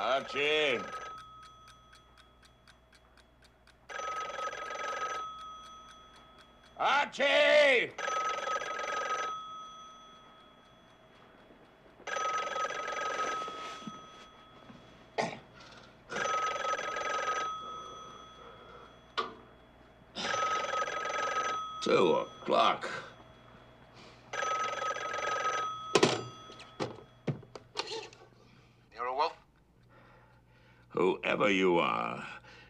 Archie! Archie! 2 o'clock. Nero Wolfe? Whoever you are,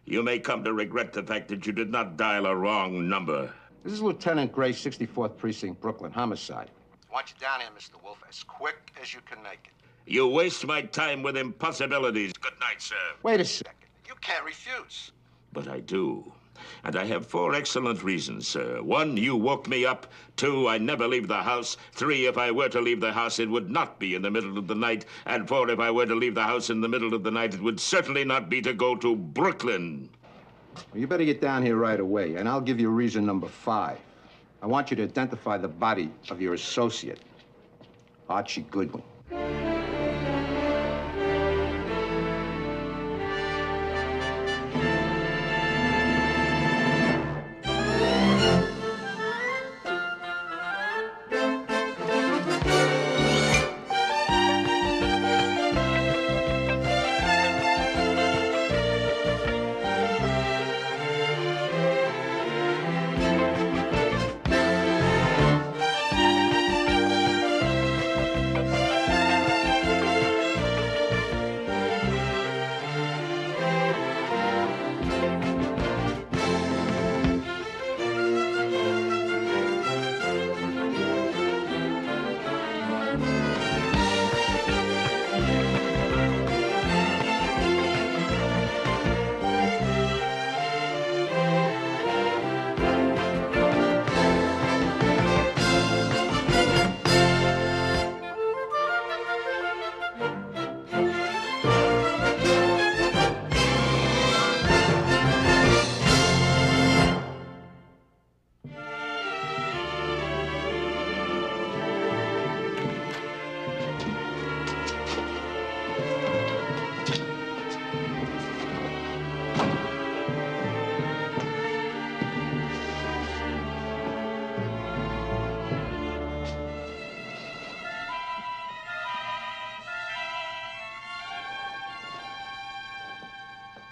you may come to regret the fact that you did not dial a wrong number. This is Lieutenant Gray, 64th Precinct, Brooklyn, homicide. I want you down here, Mr. Wolfe, as quick as you can make it. You waste my time with impossibilities. Good night, sir. Wait a second. You can't refuse. But I do. And I have 4 excellent reasons, sir. 1, you woke me up. 2, I never leave the house. 3, if I were to leave the house, it would not be in the middle of the night. And 4, if I were to leave the house in the middle of the night, it would certainly not be to go to Brooklyn. Well, you better get down here right away, and I'll give you reason number 5. I want you to identify the body of your associate, Archie Goodwin.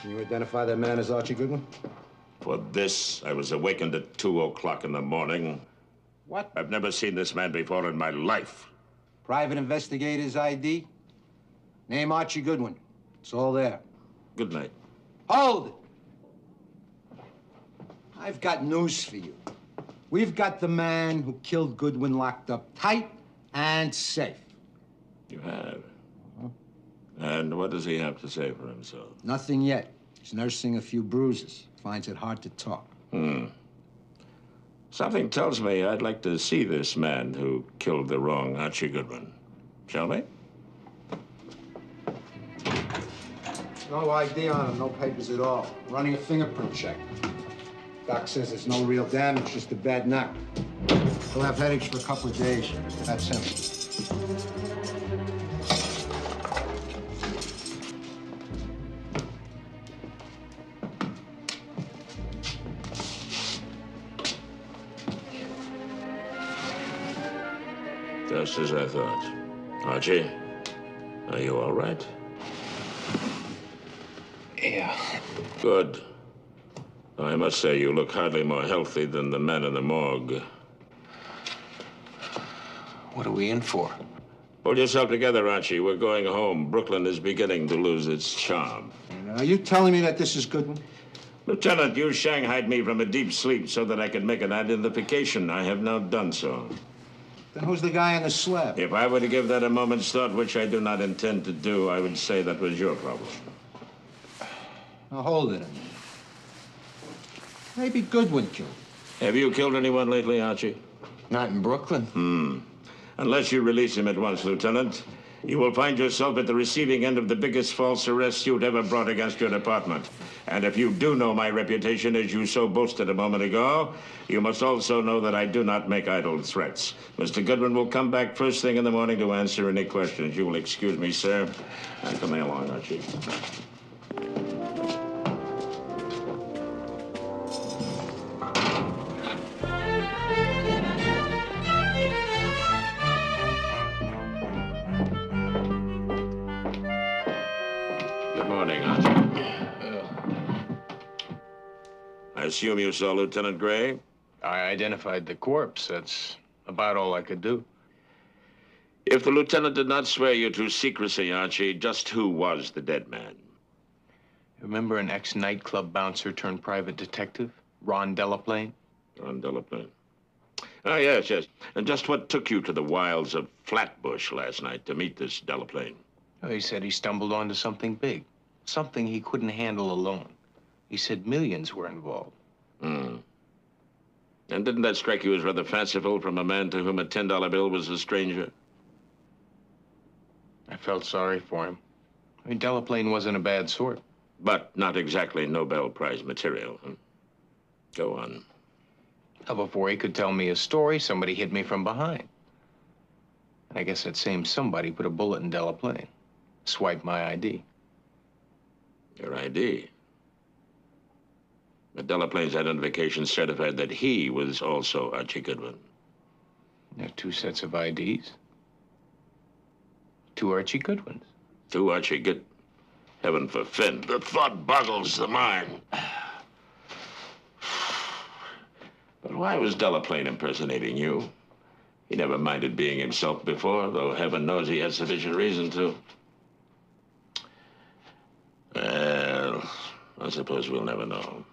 Can you identify that man as Archie Goodwin? For this, I was awakened at 2 o'clock in the morning. What? I've never seen this man before in my life. Private investigator's ID? Name Archie Goodwin. It's all there. Good night. Hold it! I've got news for you. We've got the man who killed Goodwin locked up tight and safe. You have? And what does he have to say for himself? Nothing yet. He's nursing a few bruises. Finds it hard to talk. Something tells me I'd like to see this man who killed the wrong Archie Goodwin. Shall we? No ID on him, no papers at all. Running a fingerprint check. Doc says there's no real damage, just a bad knock. He'll have headaches for a couple of days. That's him. Just as I thought. Archie, are you all right? Yeah. Good. I must say you look hardly more healthy than the man in the morgue. What are we in for? Pull yourself together, Archie. We're going home. Brooklyn is beginning to lose its charm. Are you telling me that this is Goodwin? Lieutenant, you shanghaied me from a deep sleep so that I could make an identification. I have now done so. Then who's the guy on the slab? If I were to give that a moment's thought, which I do not intend to do, I would say that was your problem. Now hold it a minute. Maybe Goodwin killed him. Have you killed anyone lately, Archie? Not in Brooklyn. Unless you release him at once, Lieutenant, you will find yourself at the receiving end of the biggest false arrest you'd ever brought against your department. And if you do know my reputation as you so boasted a moment ago, you must also know that I do not make idle threats. Mr. Goodwin will come back first thing in the morning to answer any questions. You will excuse me, sir. And come along, Archie. I assume you saw Lieutenant Gray? I identified the corpse. That's about all I could do. If the lieutenant did not swear you to secrecy, Archie, just who was the dead man? Remember an ex-nightclub bouncer turned private detective? Ron Delaplane? Ron Delaplane. Oh, yes, yes. And just what took you to the wilds of Flatbush last night to meet this Delaplane? Oh, he said he stumbled onto something big. Something he couldn't handle alone. He said millions were involved. Hmm. And didn't that strike you as rather fanciful from a man to whom a $10 bill was a stranger? I felt sorry for him. I mean, Delaplane wasn't a bad sort. But not exactly Nobel Prize material. Huh? Go on. Now, before he could tell me his story, somebody hit me from behind. I guess that same somebody put a bullet in Delaplane. Swiped my ID. Your ID? But Delaplane's identification certified that he was also Archie Goodwin. There are two sets of IDs. Two Archie Goodwins. Two Archie Good... Heaven forfend. The thought boggles the mind. But why was Delaplane impersonating you? He never minded being himself before, though heaven knows he had sufficient reason to. Well, I suppose we'll never know.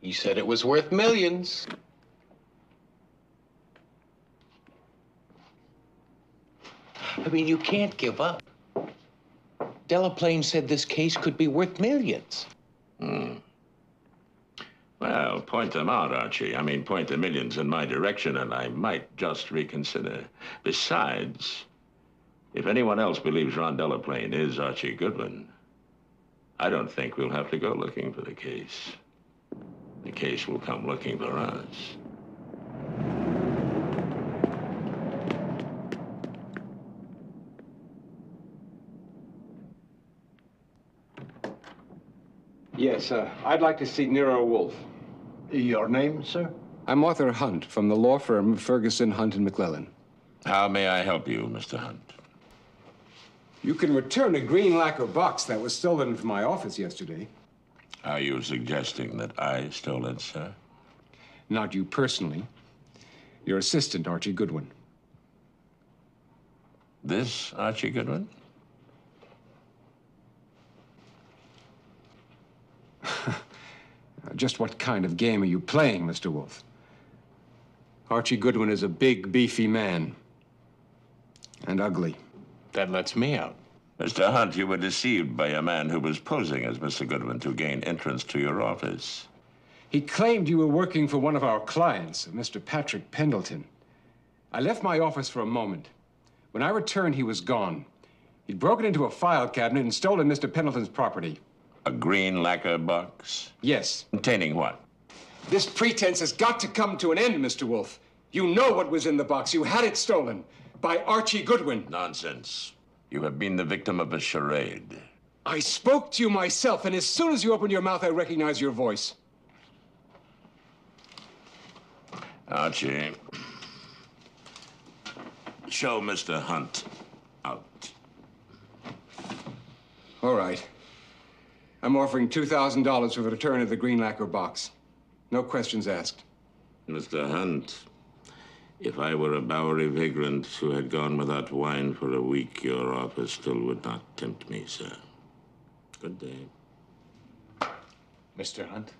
He said it was worth millions. I mean, you can't give up. Delaplane said this case could be worth millions. Well, point them out, Archie. I mean, point the millions in my direction, and I might just reconsider. Besides, if anyone else believes Ron Delaplane is Archie Goodwin, I don't think we'll have to go looking for the case. The case will come looking for us. Yes, I'd like to see Nero Wolfe. Your name, sir? I'm Arthur Hunt from the law firm of Ferguson, Hunt, and McClellan. How may I help you, Mr. Hunt? You can return a green lacquer box that was stolen from my office yesterday. Are you suggesting that I stole it, sir? Not you personally. Your assistant, Archie Goodwin. This Archie Goodwin? Just what kind of game are you playing, Mr. Wolfe? Archie Goodwin is a big, beefy man. And ugly. That lets me out. Mr. Hunt, you were deceived by a man who was posing as Mr. Goodwin to gain entrance to your office. He claimed you were working for one of our clients, Mr. Patrick Pendleton. I left my office for a moment. When I returned, he was gone. He'd broken into a file cabinet and stolen Mr. Pendleton's property. A green lacquer box? Yes. Containing what? This pretense has got to come to an end, Mr. Wolfe. You know what was in the box. You had it stolen by Archie Goodwin. Nonsense. You have been the victim of a charade. I spoke to you myself, and as soon as you opened your mouth, I recognized your voice. Archie, show Mr. Hunt out. All right. I'm offering $2,000 for the return of the green lacquer box. No questions asked. Mr. Hunt, if I were a Bowery vagrant who had gone without wine for a week, your offer still would not tempt me, sir. Good day. Mr. Hunt?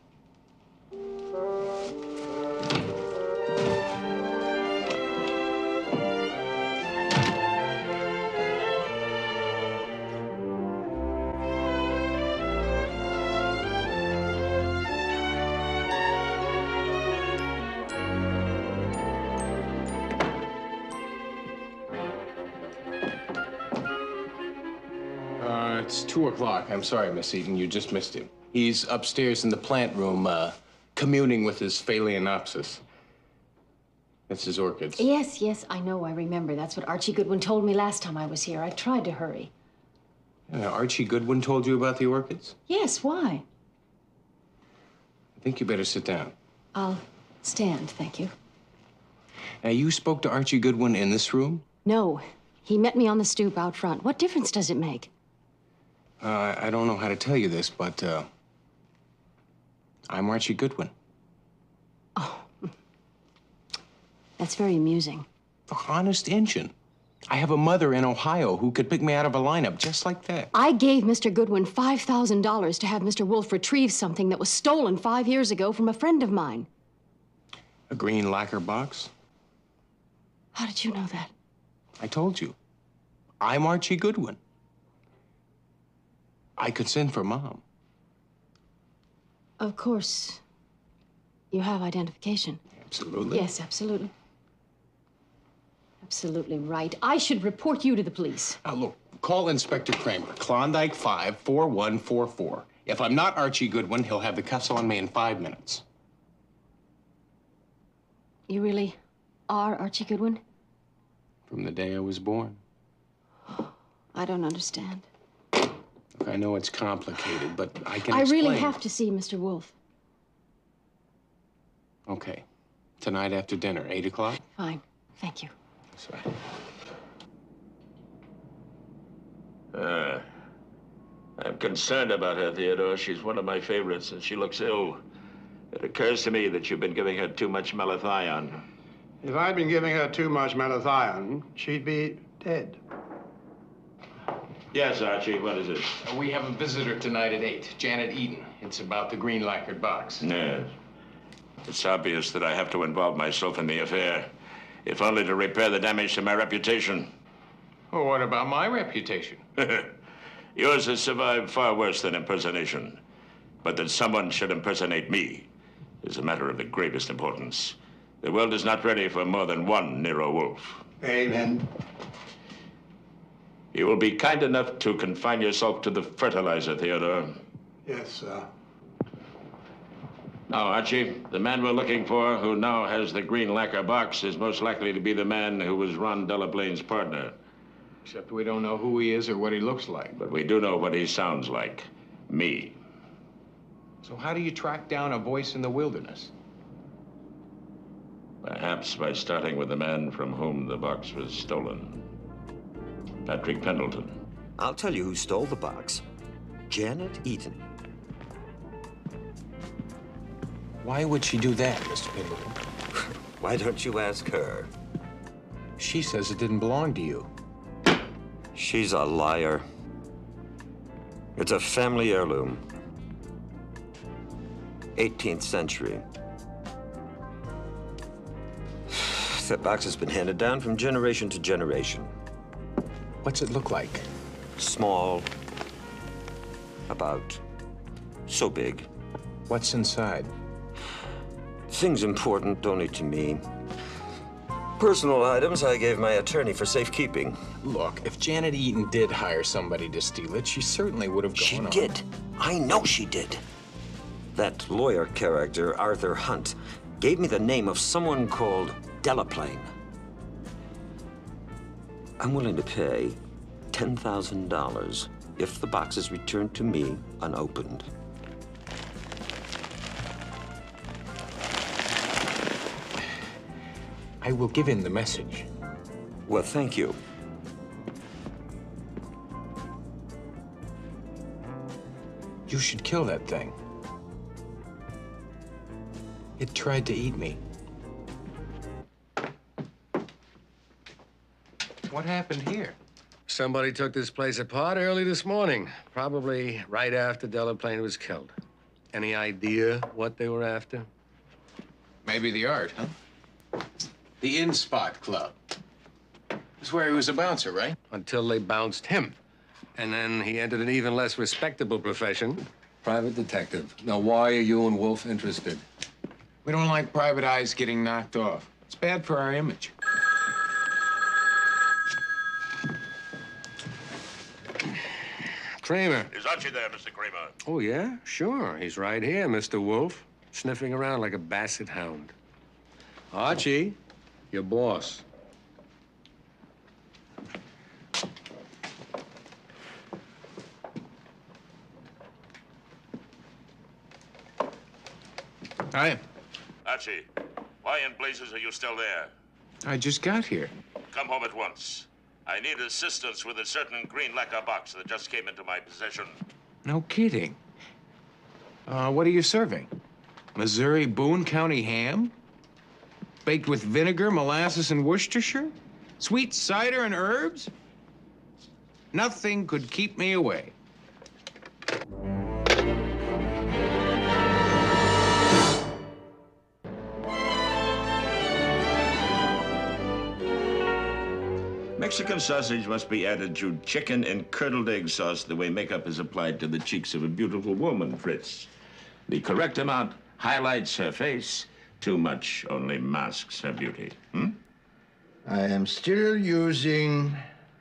It's 2 o'clock. I'm sorry, Miss Eden. You just missed him. He's upstairs in the plant room, communing with his phalaenopsis. That's his orchids. Yes, yes, I know. I remember. That's what Archie Goodwin told me last time I was here. I tried to hurry. Archie Goodwin told you about the orchids? Yes, why? I think you better sit down. I'll stand, thank you. Now, you spoke to Archie Goodwin in this room? No. He met me on the stoop out front. What difference does it make? I don't know how to tell you this, but, I'm Archie Goodwin. Oh. That's very amusing. Honest Injun. I have a mother in Ohio who could pick me out of a lineup just like that. I gave Mr. Goodwin $5,000 to have Mr. Wolfe retrieve something that was stolen 5 years ago from a friend of mine. A green lacquer box? How did you know that? I told you. I'm Archie Goodwin. I could send for Mom. Of course. You have identification. Absolutely. Yes, absolutely. Absolutely right. I should report you to the police. Now, look, call Inspector Kramer, Klondike 54144. If I'm not Archie Goodwin, he'll have the cuffs on me in 5 minutes. You really are Archie Goodwin? From the day I was born. I don't understand. Look, I know it's complicated, but I can I explain. really have to see Mr. Wolfe. Okay. Tonight after dinner, 8 o'clock? Fine. Thank you. Sorry. I'm concerned about her, Theodore. She's one of my favorites, and she looks ill. It occurs to me that you've been giving her too much malathion. If I'd been giving her too much malathion, she'd be dead. Yes, Archie, what is it? We have a visitor tonight at 8, Janet Eden. It's about the green lacquered box. Yes. It's obvious that I have to involve myself in the affair, if only to repair the damage to my reputation. Well, what about my reputation? Yours has survived far worse than impersonation. But that someone should impersonate me is a matter of the gravest importance. The world is not ready for more than one Nero Wolfe. Amen. You will be kind enough to confine yourself to the fertilizer, Theodore. Yes, sir. Now, Archie, the man we're looking for, who now has the green lacquer box, is most likely to be the man who was Ron Delaplane's partner. Except we don't know who he is or what he looks like. But we do know what he sounds like. Me. So how do you track down a voice in the wilderness? Perhaps by starting with the man from whom the box was stolen. Patrick Pendleton. I'll tell you who stole the box. Janet Eden. Why would she do that, Mr. Pendleton? Why don't you ask her? She says it didn't belong to you. She's a liar. It's a family heirloom. 18th century. That box has been handed down from generation to generation. What's it look like? Small. About so big. What's inside? Things important only to me. Personal items I gave my attorney for safekeeping. Look, if Janet Eden did hire somebody to steal it, she certainly would have gone She on. did. I know she did. That lawyer character, Arthur Hunt, gave me the name of someone called Delaplane. I'm willing to pay $10,000 if the box is returned to me unopened. I will give him the message. Well, thank you. You should kill that thing. It tried to eat me. What happened here? Somebody took this place apart early this morning, probably right after Delaplane was killed. Any idea what they were after? Maybe the art, huh? The In Spot Club. That's where he was a bouncer, right? Until they bounced him. And then he entered an even less respectable profession, private detective. Now, why are you and Wolfe interested? We don't like private eyes getting knocked off. It's bad for our image. Kramer. Is Archie there, Mr. Kramer? Oh, yeah? Sure. He's right here, Mr. Wolfe. Sniffing around like a basset hound. Archie, your boss. Hi. Archie, why in blazes are you still there? I just got here. Come home at once. I need assistance with a certain green lacquer box that just came into my possession. No kidding. What are you serving? Missouri Boone County ham? Baked with vinegar, molasses, and Worcestershire? Sweet cider and herbs? Nothing could keep me away. Mexican sausage must be added to chicken and curdled egg sauce the way makeup is applied to the cheeks of a beautiful woman, Fritz. The correct amount highlights her face. Too much only masks her beauty. I am still using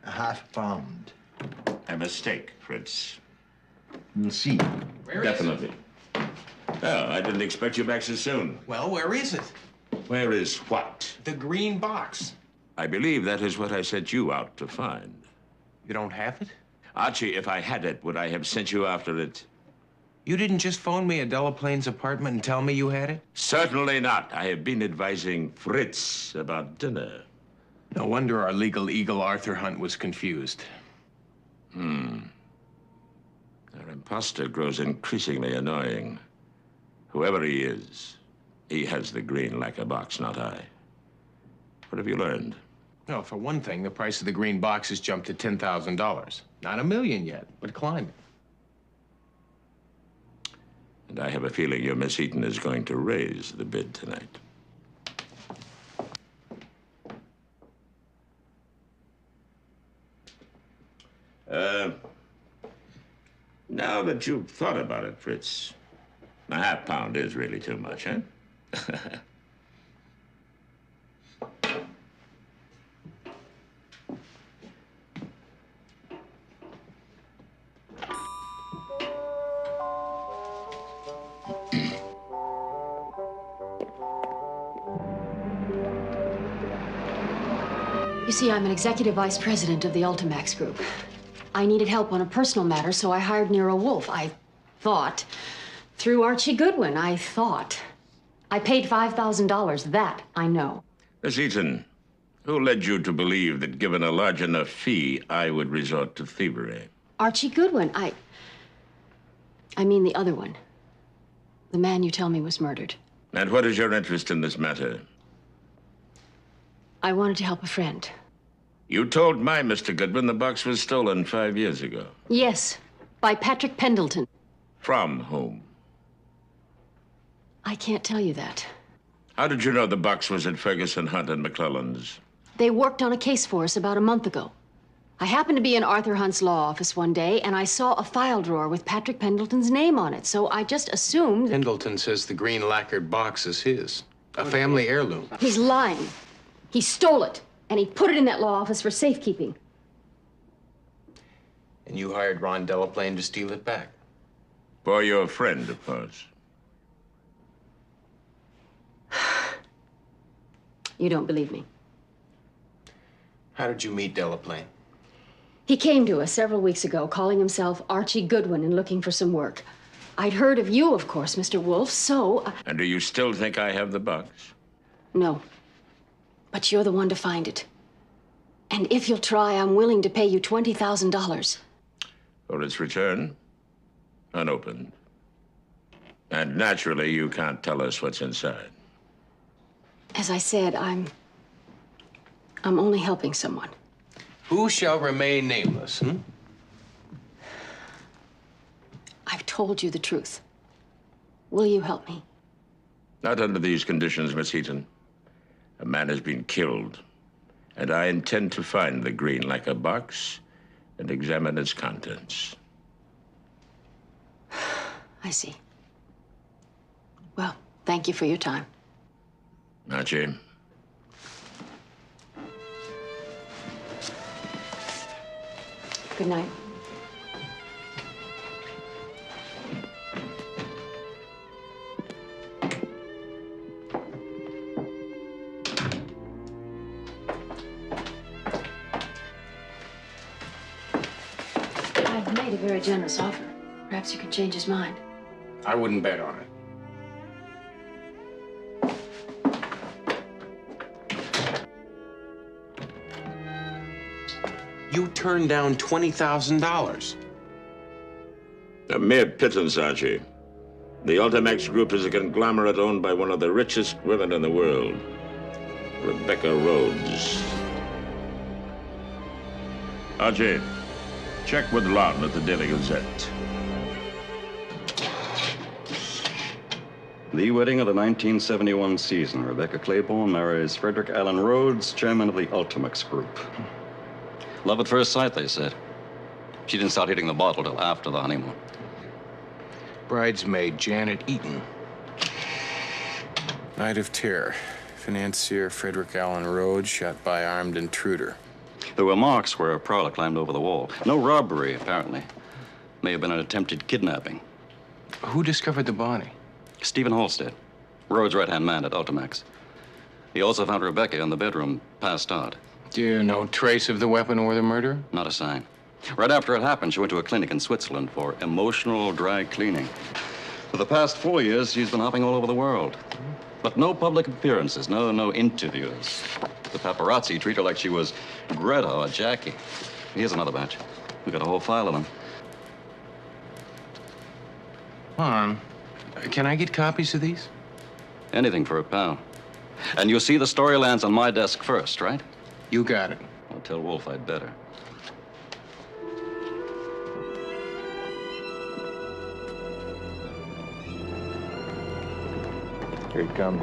a half pound. A mistake, Fritz. We'll see. Definitely. Oh, I didn't expect you back so soon. Well, where is it? Where is what? The green box. I believe that is what I sent you out to find. You don't have it? Archie, if I had it, would I have sent you after it? You didn't just phone me at Delaplane's apartment and tell me you had it? Certainly not. I have been advising Fritz about dinner. No wonder our legal eagle Arthur Hunt was confused. Our imposter grows increasingly annoying. Whoever he is, he has the green lacquer box, not I. What have you learned? No, for one thing, the price of the green box has jumped to $10,000. Not $1 million yet, but climbing. And I have a feeling your Miss Eaton is going to raise the bid tonight. Now that you've thought about it, Fritz, a half pound is really too much, huh? You see, I'm an executive vice president of the Ultimax Group. I needed help on a personal matter, so I hired Nero Wolfe. I thought. Through Archie Goodwin, I thought. I paid $5,000. That I know. Miss Eaton, who led you to believe that given a large enough fee, I would resort to thievery? Archie Goodwin. I mean the other one. The man you tell me was murdered. And what is your interest in this matter? I wanted to help a friend. You told my Mr. Goodwin the box was stolen 5 years ago. Yes, by Patrick Pendleton. From whom? I can't tell you that. How did you know the box was at Ferguson, Hunt, and McClellan's? They worked on a case for us about a month ago. I happened to be in Arthur Hunt's law office one day, and I saw a file drawer with Patrick Pendleton's name on it, so I just assumed... Pendleton says the green lacquered box is his. A family heirloom. He's lying. He stole it, and he put it in that law office for safekeeping. And you hired Ron Delaplane to steal it back. For your friend, of course. You don't believe me. How did you meet Delaplane? He came to us several weeks ago, calling himself Archie Goodwin and looking for some work. I'd heard of you, of course, Mr. Wolfe, so... And do you still think I have the box? No. But you're the one to find it. And if you'll try, I'm willing to pay you $20,000. For its return, unopened. And naturally, you can't tell us what's inside. As I said, I'm only helping someone. Who shall remain nameless, I've told you the truth. Will you help me? Not under these conditions, Miss Eaton. A man has been killed, and I intend to find the green lacquer box and examine its contents. I see. Well, thank you for your time. Archie. Good night. very generous offer. Perhaps you could change his mind. I wouldn't bet on it. You turned down $20,000. A mere pittance, Archie. The Ultimax Group is a conglomerate owned by one of the richest women in the world, Rebecca Rhodes. Archie, check with Lon at the Daily Gazette. The wedding of the 1971 season. Rebecca Claiborne marries Frederick Allen Rhodes, chairman of the Ultimax Group. Love at first sight, they said. She didn't start hitting the bottle till after the honeymoon. Bridesmaid Janet Eaton. Night of terror. Financier Frederick Allen Rhodes shot by armed intruder. There were marks where a prowler climbed over the wall. No robbery, apparently. May have been an attempted kidnapping. Who discovered the body? Stephen Halstead, Rhodes' right-hand man at Ultimax. He also found Rebecca in the bedroom, passed out. No trace of the weapon or the murder? Not a sign. Right after it happened, she went to a clinic in Switzerland for emotional dry cleaning. For the past 4 years, she's been hopping all over the world. But no public appearances, no interviews. The paparazzi treat her like she was Greta or Jackie. Here's another batch. We got a whole file of them. Lon, can I get copies of these? Anything for a pal. And you see the story lands on my desk first, right? You got it. I'll tell Wolfe I'd better. Here he comes.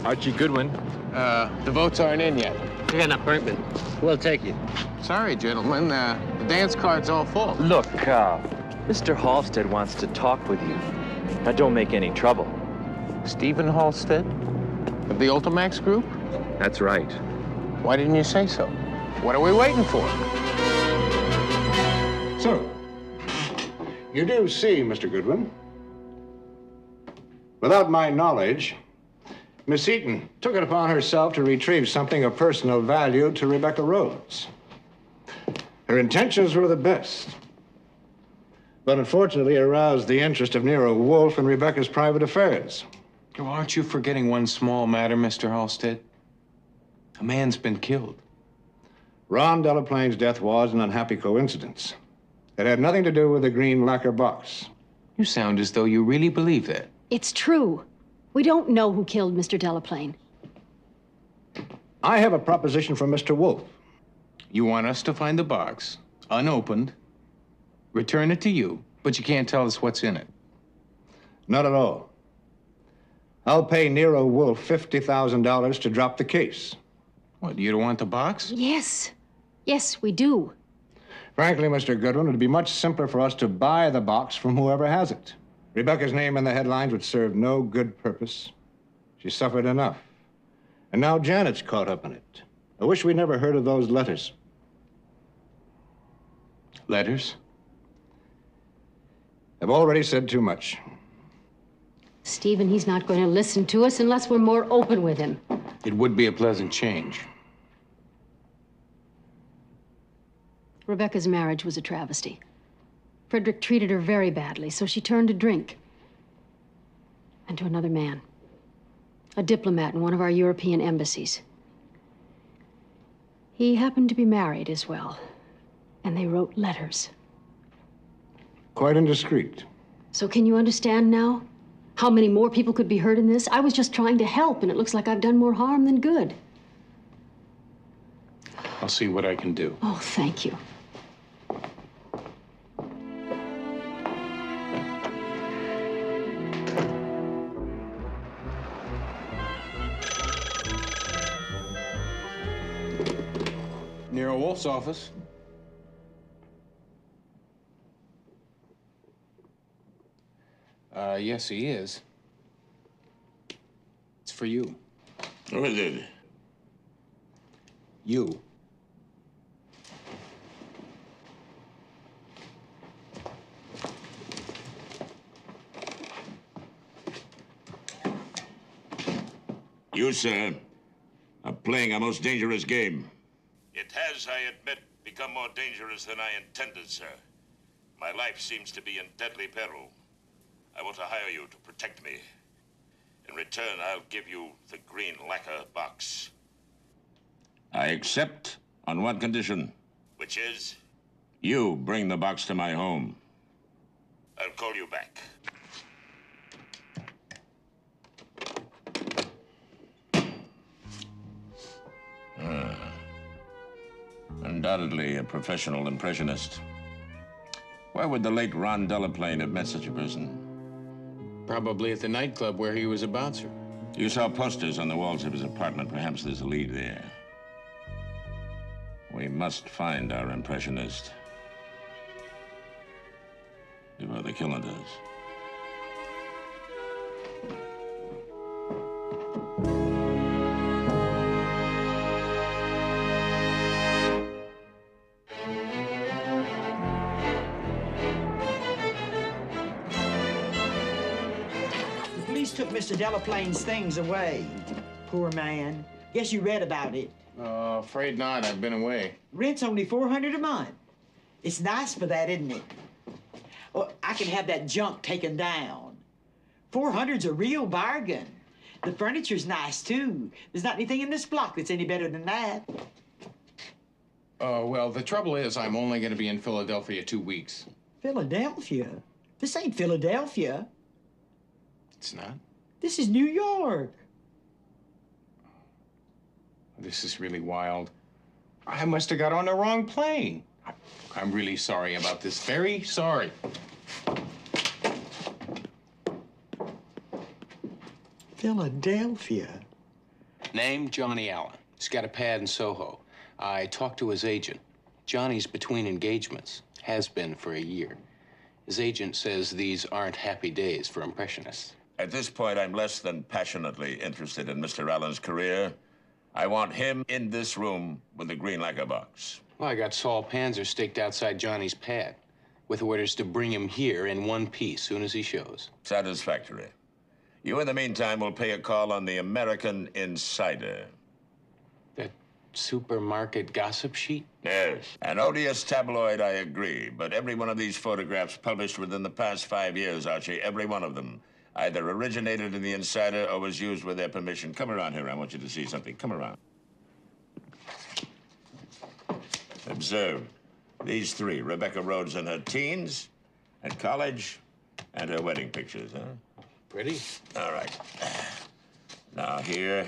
Archie Goodwin. The votes aren't in yet. We got an appointment. We'll take you. Sorry, gentlemen. The dance card's all full. Look, Mr. Halstead wants to talk with you. Now, don't make any trouble. Stephen Halstead? Of the Ultimax Group? That's right. Why didn't you say so? What are we waiting for? So, you do see, Mr. Goodwin, without my knowledge, Miss Eaton took it upon herself to retrieve something of personal value to Rebecca Rhodes. Her intentions were the best, but unfortunately aroused the interest of Nero Wolfe in Rebecca's private affairs. Oh, aren't you forgetting one small matter, Mr. Halstead? A man's been killed. Ron Delaplane's death was an unhappy coincidence. It had nothing to do with the green lacquer box. You sound as though you really believe that. It's true. We don't know who killed Mr. Delaplane. I have a proposition for Mr. Wolfe. You want us to find the box, unopened, return it to you, but you can't tell us what's in it. Not at all. I'll pay Nero Wolfe $50,000 to drop the case. What, you don't want the box? Yes. Yes, we do. Frankly, Mr. Goodwin, it'd be much simpler for us to buy the box from whoever has it. Rebecca's name in the headlines would serve no good purpose. She suffered enough. And now Janet's caught up in it. I wish we'd never heard of those letters. Letters? I've already said too much. Stephen, he's not going to listen to us unless we're more open with him. It would be a pleasant change. Rebecca's marriage was a travesty. Frederick treated her very badly, so she turned to drink. And to another man. A diplomat in one of our European embassies. He happened to be married as well. And they wrote letters. Quite indiscreet. So can you understand now? How many more people could be hurt in this? I was just trying to help, and it looks like I've done more harm than good. I'll see what I can do. Oh, thank you. Nero Wolfe's office. Yes, he is. It's for you. Who is it? You. You, sir, are playing a most dangerous game. It has, I admit, become more dangerous than I intended, sir. My life seems to be in deadly peril. I want to hire you to protect me. In return, I'll give you the green lacquer box. I accept on one condition. Which is? You bring the box to my home. I'll call you back. Undoubtedly a professional impressionist. Where would the late Ron Delaplane have met such a person? Probably at the nightclub where he was a bouncer. You saw posters on the walls of his apartment. Perhaps there's a lead there. We must find our impressionist before the killer does. Took Mr. Delaplane's things away. Poor man. Guess you read about it. Afraid not. I've been away. Rent's only $400 a month. It's nice for that, isn't it? Oh, I can have that junk taken down. $400's a real bargain. The furniture's nice, too. There's not anything in this block that's any better than that. Well, the trouble is I'm only going to be in Philadelphia 2 weeks. Philadelphia? This ain't Philadelphia. It's not? This is New York. This is really wild. I must have got on the wrong plane. I'm really sorry about this. Very sorry. Philadelphia? Name, Johnny Allen. He's got a pad in Soho. I talked to his agent. Johnny's between engagements. Has been for a year. His agent says these aren't happy days for impressionists. At this point, I'm less than passionately interested in Mr. Allen's career. I want him in this room with the green lacquer box. Well, I got Saul Panzer staked outside Johnny's pad with orders to bring him here in one piece soon as he shows. Satisfactory. You, in the meantime, will pay a call on the American Insider. That supermarket gossip sheet? Yes. An odious tabloid, I agree. But every one of these photographs published within the past 5 years, Archie, every one of them, either originated in the Insider or was used with their permission. Come around here. I want you to see something. Come around. Observe. These three, Rebecca Rhodes in her teens, at college, and her wedding pictures, huh? Pretty. All right. Now, here.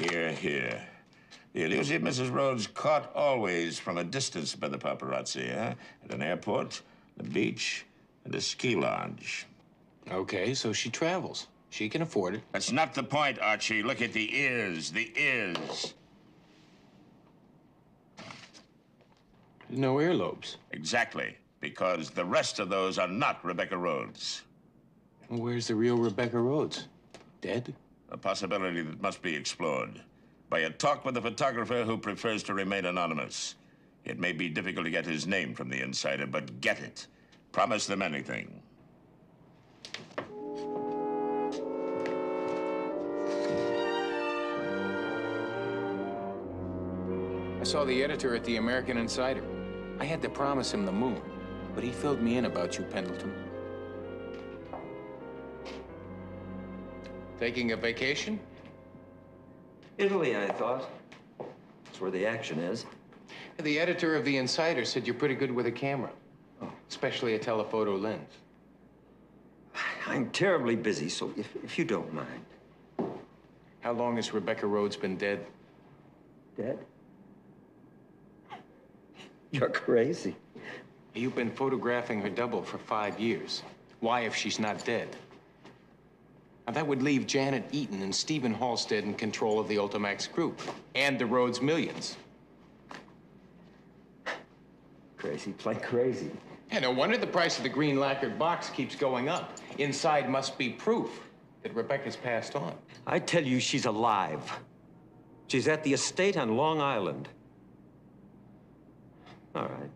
The elusive Mrs. Rhodes caught always from a distance by the paparazzi, huh? At an airport, the beach, and a ski lodge. Okay, so she travels. She can afford it. That's not the point, Archie. Look at the ears. The ears. There's no earlobes. Exactly. Because the rest of those are not Rebecca Rhodes. Well, where's the real Rebecca Rhodes? Dead? A possibility that must be explored by a talk with a photographer who prefers to remain anonymous. It may be difficult to get his name from the Insider, but get it. Promise them anything. I saw the editor at the American Insider. I had to promise him the moon, but he filled me in about you, Pendleton. Taking a vacation? Italy, I thought. That's where the action is. The editor of the Insider said you're pretty good with a camera, especially a telephoto lens. I'm terribly busy, so if you don't mind. How long has Rebecca Rhodes been dead? Dead? You're crazy. You've been photographing her double for 5 years. Why if she's not dead? Now, that would leave Janet Eaton and Stephen Halstead in control of the Ultimax Group and the Rhodes millions. Crazy, plain crazy. Yeah, no wonder the price of the green lacquered box keeps going up. Inside must be proof that Rebecca's passed on. I tell you, she's alive. She's at the estate on Long Island. All right.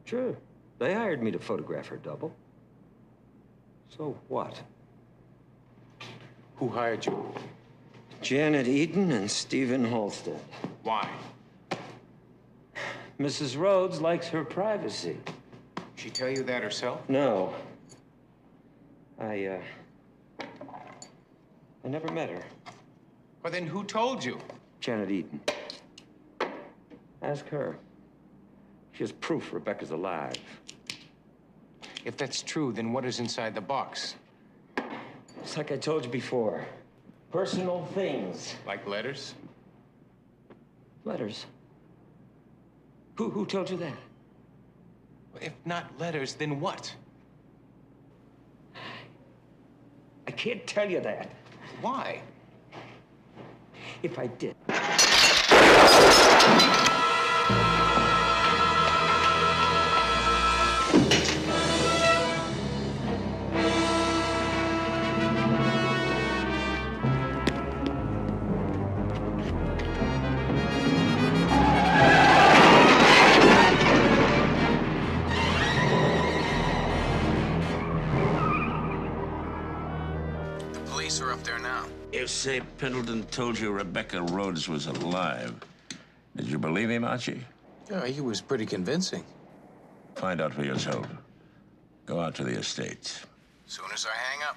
Sure. They hired me to photograph her double. So what? Who hired you? Janet Eaton and Stephen Halstead. Why? Mrs. Rhodes likes her privacy. She tell you that herself? No. I never met her. Well, then who told you? Janet Eden. Ask her. She has proof Rebecca's alive. If that's true, then what is inside the box? It's like I told you before. Personal things. Like letters? Letters? Who told you that? If not letters, then what? I can't tell you that. Why? If I did. Police are up there now. You say Pendleton told you Rebecca Rhodes was alive. Did you believe him, Archie? Yeah, he was pretty convincing. Find out for yourself. Go out to the estates. Soon as I hang up.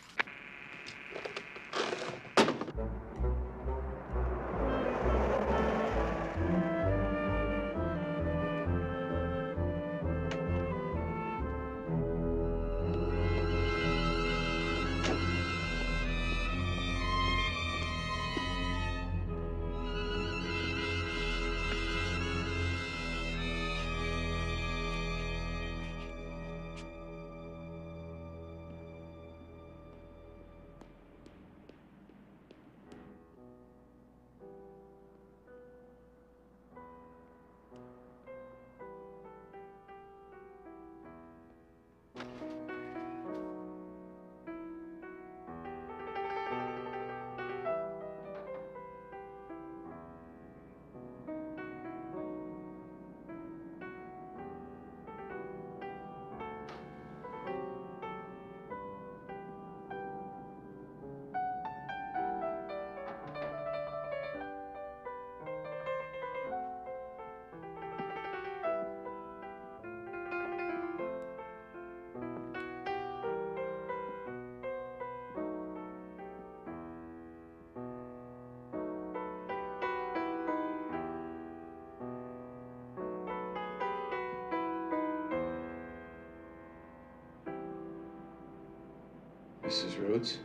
Mrs. Rhodes?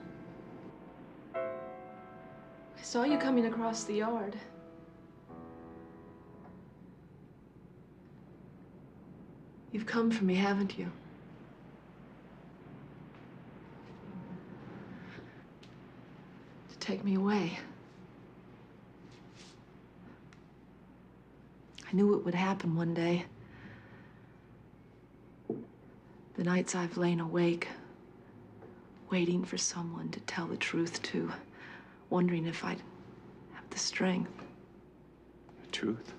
I saw you coming across the yard. You've come for me, haven't you? To take me away. I knew it would happen one day. The nights I've lain awake, waiting for someone to tell the truth to, wondering if I'd have the strength. The truth?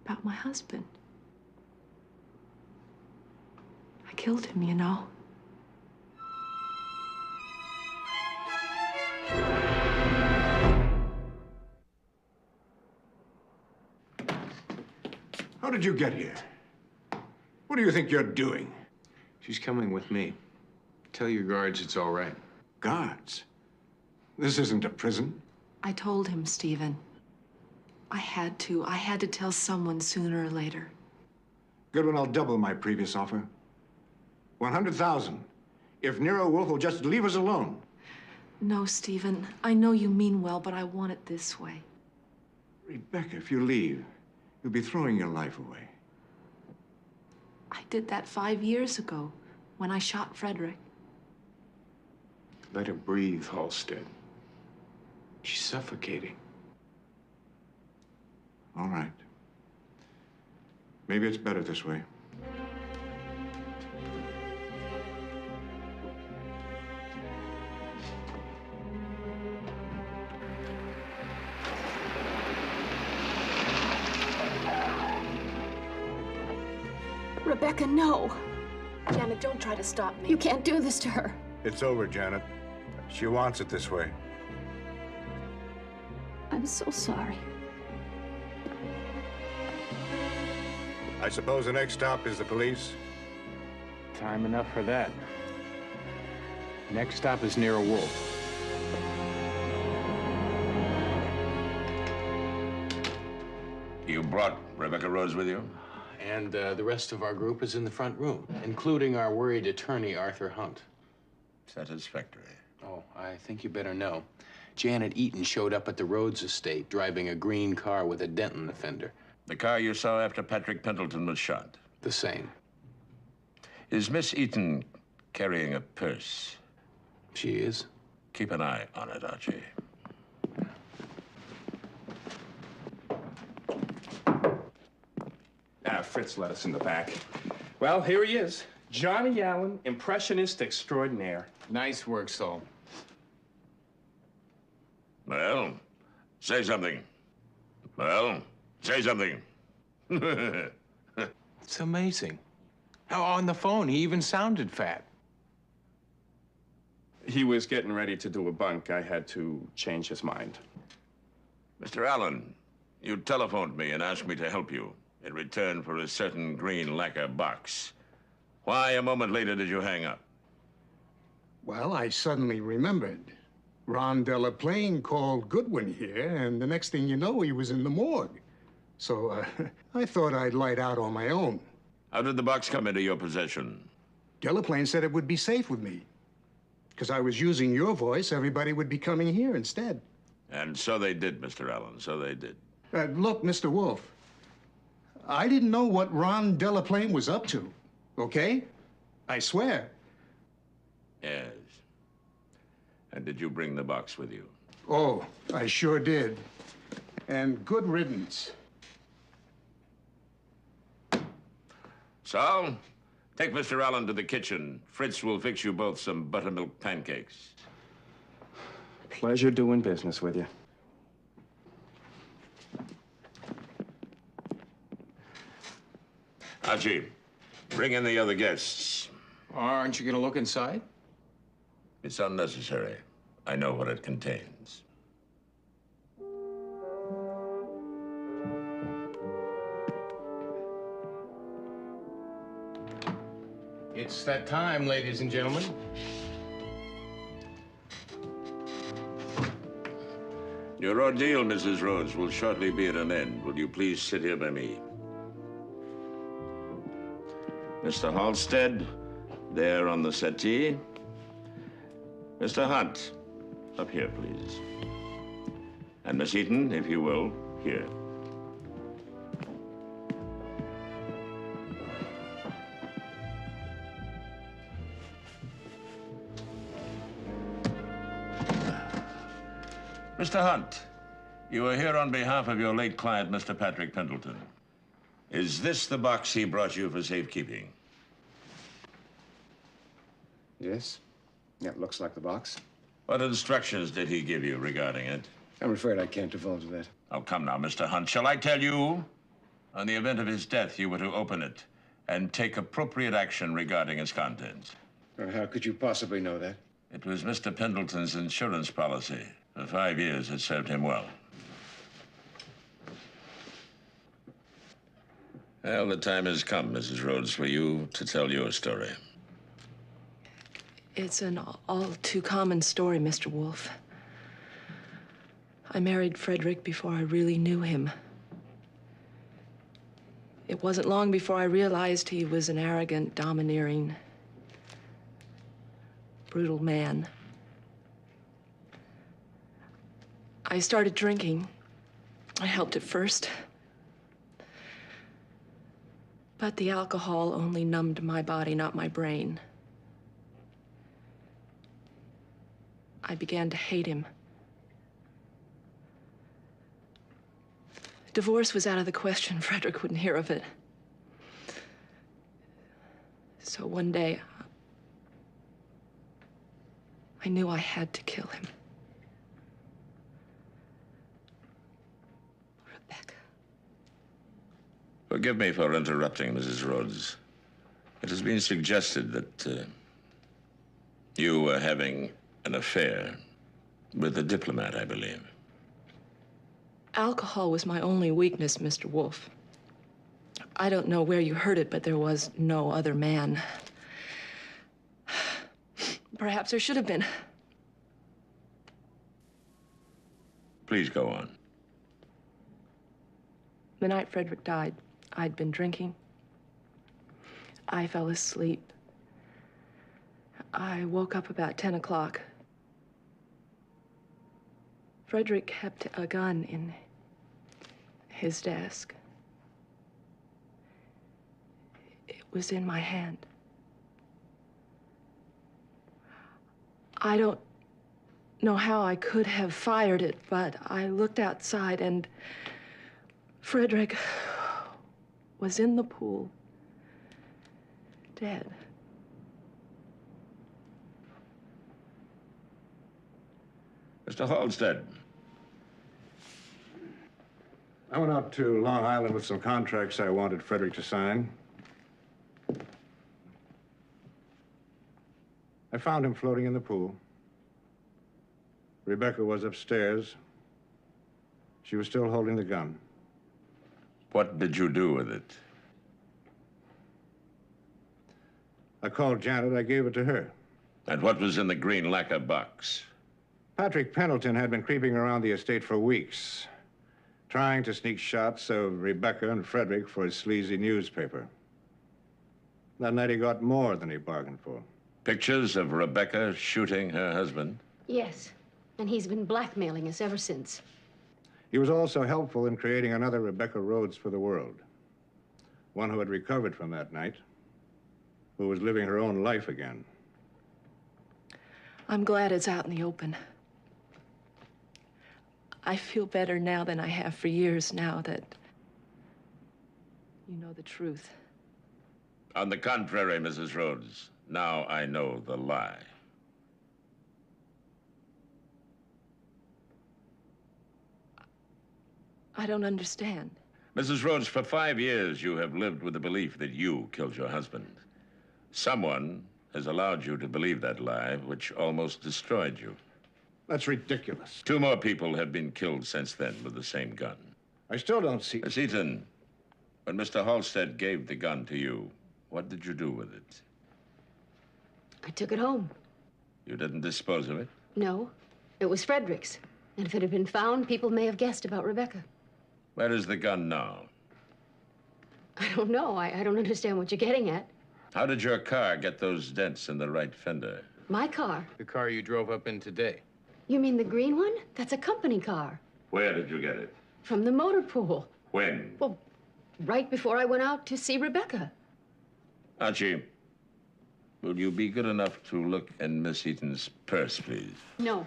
About my husband. I killed him, you know. How did you get here? What do you think you're doing? She's coming with me. Tell your guards it's all right. Guards? This isn't a prison. I told him, Stephen. I had to. I had to tell someone sooner or later. Goodwin, I'll double my previous offer. 100,000. If Nero Wolfe will just leave us alone. No, Stephen. I know you mean well, but I want it this way. Rebecca, if you leave, you'll be throwing your life away. I did that 5 years ago, when I shot Frederick. Let her breathe, Halstead. She's suffocating. All right. Maybe it's better this way. Rebecca, no. Janet, don't try to stop me. You can't do this to her. It's over, Janet. She wants it this way. I'm so sorry. I suppose the next stop is the police? Time enough for that. Next stop is Nero Wolfe. You brought Rebecca Rhodes with you? And the rest of our group is in the front room, including our worried attorney, Arthur Hunt. Satisfactory. Oh, I think you better know. Janet Eaton showed up at the Rhodes estate driving a green car with a dent in the fender. The car you saw after Patrick Pendleton was shot? The same. Is Miss Eaton carrying a purse? She is. Keep an eye on it, Archie. Fritz let us in the back. Well, here he is. Johnny Allen, impressionist extraordinaire. Nice work, Saul. Well, say something. Well, say something. It's amazing. How on the phone, he even sounded fat. He was getting ready to do a bunk. I had to change his mind. Mr. Allen, you telephoned me and asked me to help you in return for a certain green lacquer box. Why, a moment later, did you hang up? Well, I suddenly remembered. Ron Delaplane called Goodwin here, and the next thing you know, he was in the morgue. So, I thought I'd light out on my own. How did the box come into your possession? Delaplane said it would be safe with me. Because I was using your voice, everybody would be coming here instead. And so they did, Mr. Allen, so they did. Look, Mr. Wolfe, I didn't know what Ron Delaplane was up to, okay? I swear. Yes. And did you bring the box with you? Oh, I sure did. And good riddance. So, take Mr. Allen to the kitchen. Fritz will fix you both some buttermilk pancakes. Pleasure doing business with you. Archie, bring in the other guests. Aren't you gonna look inside? It's unnecessary. I know what it contains. It's that time, ladies and gentlemen. Your ordeal, Mrs. Rhodes, will shortly be at an end. Will you please sit here by me? Mr. Halstead, there on the settee. Mr. Hunt, up here, please. And Miss Eaton, if you will, here. Mr. Hunt, you are here on behalf of your late client, Mr. Patrick Pendleton. Is this the box he brought you for safekeeping? Yes. Yeah, it looks like the box. What instructions did he give you regarding it? I'm afraid I can't divulge that. Oh, come now, Mr. Hunt. Shall I tell you? On the event of his death, you were to open it and take appropriate action regarding its contents. How could you possibly know that? It was Mr. Pendleton's insurance policy. For 5 years, it served him well. Well, the time has come, Mrs. Rhodes, for you to tell your story. It's an all too common story, Mr. Wolfe. I married Frederick before I really knew him. It wasn't long before I realized he was an arrogant, domineering, brutal man. I started drinking. I helped at first. But the alcohol only numbed my body, not my brain. I began to hate him. Divorce was out of the question. Frederick wouldn't hear of it. So one day, I knew I had to kill him. Forgive me for interrupting, Mrs. Rhodes. It has been suggested that you were having an affair with a diplomat, I believe. Alcohol was my only weakness, Mr. Wolfe. I don't know where you heard it, but there was no other man. Perhaps there should have been. Please go on. The night Frederick died, I'd been drinking. I fell asleep. I woke up about 10 o'clock. Frederick kept a gun in his desk. It was in my hand. I don't know how I could have fired it, but I looked outside and Frederick was in the pool, dead. Mr. Halstead. I went out to Long Island with some contracts I wanted Frederick to sign. I found him floating in the pool. Rebecca was upstairs. She was still holding the gun. What did you do with it? I called Janet. I gave it to her. And what was in the green lacquer box? Patrick Pendleton had been creeping around the estate for weeks, trying to sneak shots of Rebecca and Frederick for his sleazy newspaper. That night he got more than he bargained for. Pictures of Rebecca shooting her husband? Yes, and he's been blackmailing us ever since. He was also helpful in creating another Rebecca Rhodes for the world. One who had recovered from that night, who was living her own life again. I'm glad it's out in the open. I feel better now than I have for years now that you know the truth. On the contrary, Mrs. Rhodes, now I know the lie. I don't understand. Mrs. Rhodes, for 5 years you have lived with the belief that you killed your husband. Someone has allowed you to believe that lie, which almost destroyed you. That's ridiculous. 2 more people have been killed since then with the same gun. I still don't see... Miss Eaton, when Mr. Halstead gave the gun to you, what did you do with it? I took it home. You didn't dispose of it? No, it was Frederick's. And if it had been found, people may have guessed about Rebecca. Where is the gun now? I don't know. I don't understand what you're getting at. How did your car get those dents in the right fender? My car? The car you drove up in today. You mean the green one? That's a company car. Where did you get it? From the motor pool. When? Well, right before I went out to see Rebecca. Archie, will you be good enough to look in Miss Eaton's purse, please? No.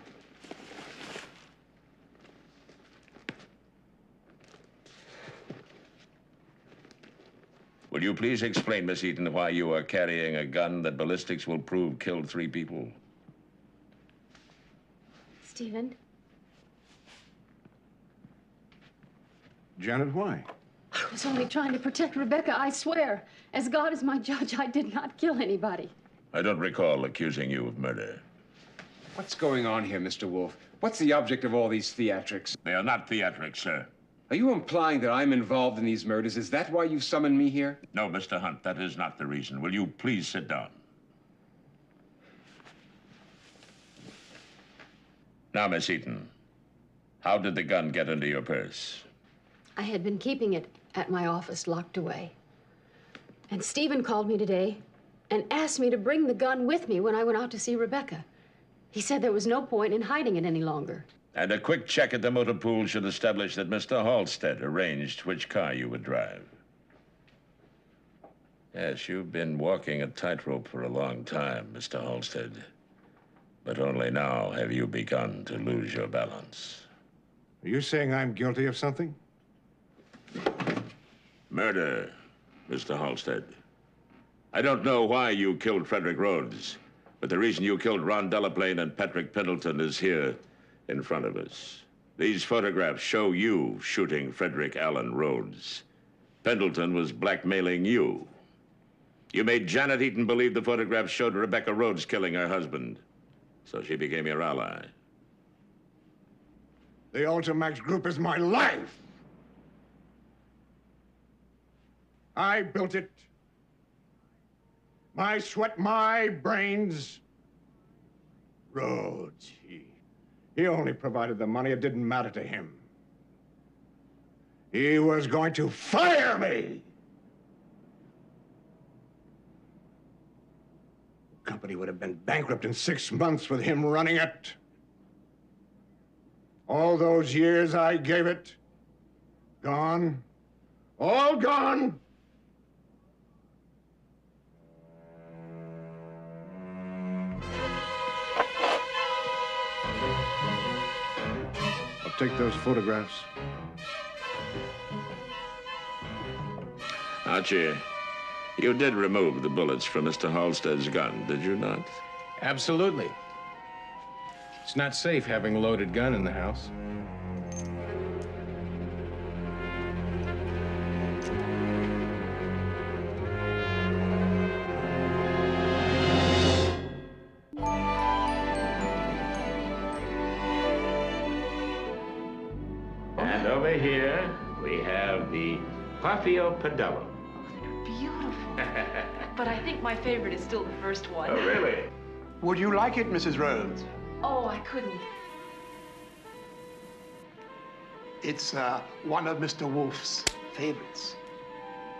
Will you please explain, Miss Eaton, why you are carrying a gun that ballistics will prove killed 3 people? Stephen? Janet, why? I was only trying to protect Rebecca, I swear. As God is my judge, I did not kill anybody. I don't recall accusing you of murder. What's going on here, Mr. Wolfe? What's the object of all these theatrics? They are not theatrics, sir. Are you implying that I'm involved in these murders? Is that why you've summoned me here? No, Mr. Hunt, that is not the reason. Will you please sit down? Now, Miss Eaton, how did the gun get into your purse? I had been keeping it at my office, locked away. And Stephen called me today and asked me to bring the gun with me when I went out to see Rebecca. He said there was no point in hiding it any longer. And a quick check at the motor pool should establish that Mr. Halstead arranged which car you would drive. Yes, you've been walking a tightrope for a long time, Mr. Halstead. But only now have you begun to lose your balance. Are you saying I'm guilty of something? Murder, Mr. Halstead. I don't know why you killed Frederick Rhodes, but the reason you killed Ron Delaplane and Patrick Pendleton is here in front of us. These photographs show you shooting Frederick Allen Rhodes. Pendleton was blackmailing you. You made Janet Eaton believe the photographs showed Rebecca Rhodes killing her husband, so she became your ally. The Ultimax Group is my life! I built it. My sweat, my brains. Rhodes, he only provided the money. It didn't matter to him. He was going to fire me. The company would have been bankrupt in 6 months with him running it. All those years I gave it, gone. All gone. I'll take those photographs. Archie, you did remove the bullets from Mr. Halstead's gun, did you not? Absolutely. It's not safe having a loaded gun in the house. And over here, we have the Papio Pedelo. Beautiful. But I think my favorite is still the first one. Oh, really? Would you like it, Mrs. Rhodes? Oh, I couldn't. It's one of Mr. Wolfe's favorites.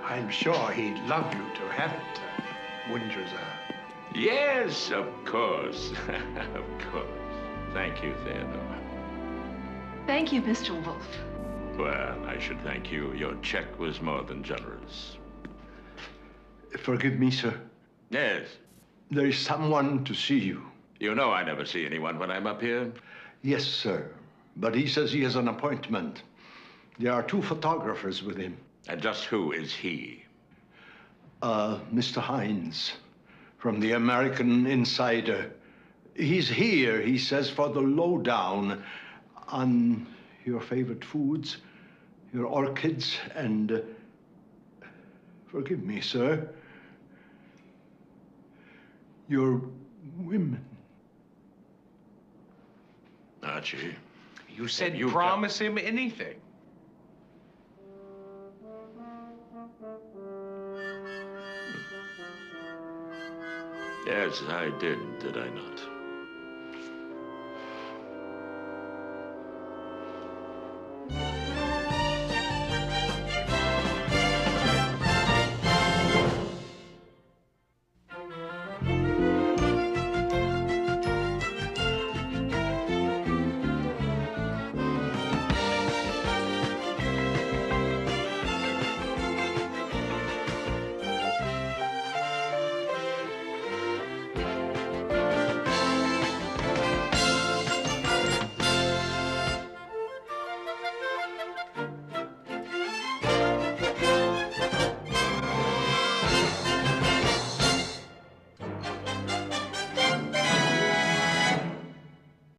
I'm sure he'd love you to have it, wouldn't you, sir? Yes, of course. Of course. Thank you, Theodore. Thank you, Mr. Wolfe. Well, I should thank you. Your check was more than generous. Forgive me, sir. Yes. There is someone to see you. You know I never see anyone when I'm up here. Yes, sir. But he says he has an appointment. There are 2 photographers with him. And just who is he? Mr. Hines, from the American Insider. He's here, he says, for the lowdown on your favorite foods, your orchids, and... forgive me, sir. Your women. Archie. You said you promise him anything. Yes, I did I not?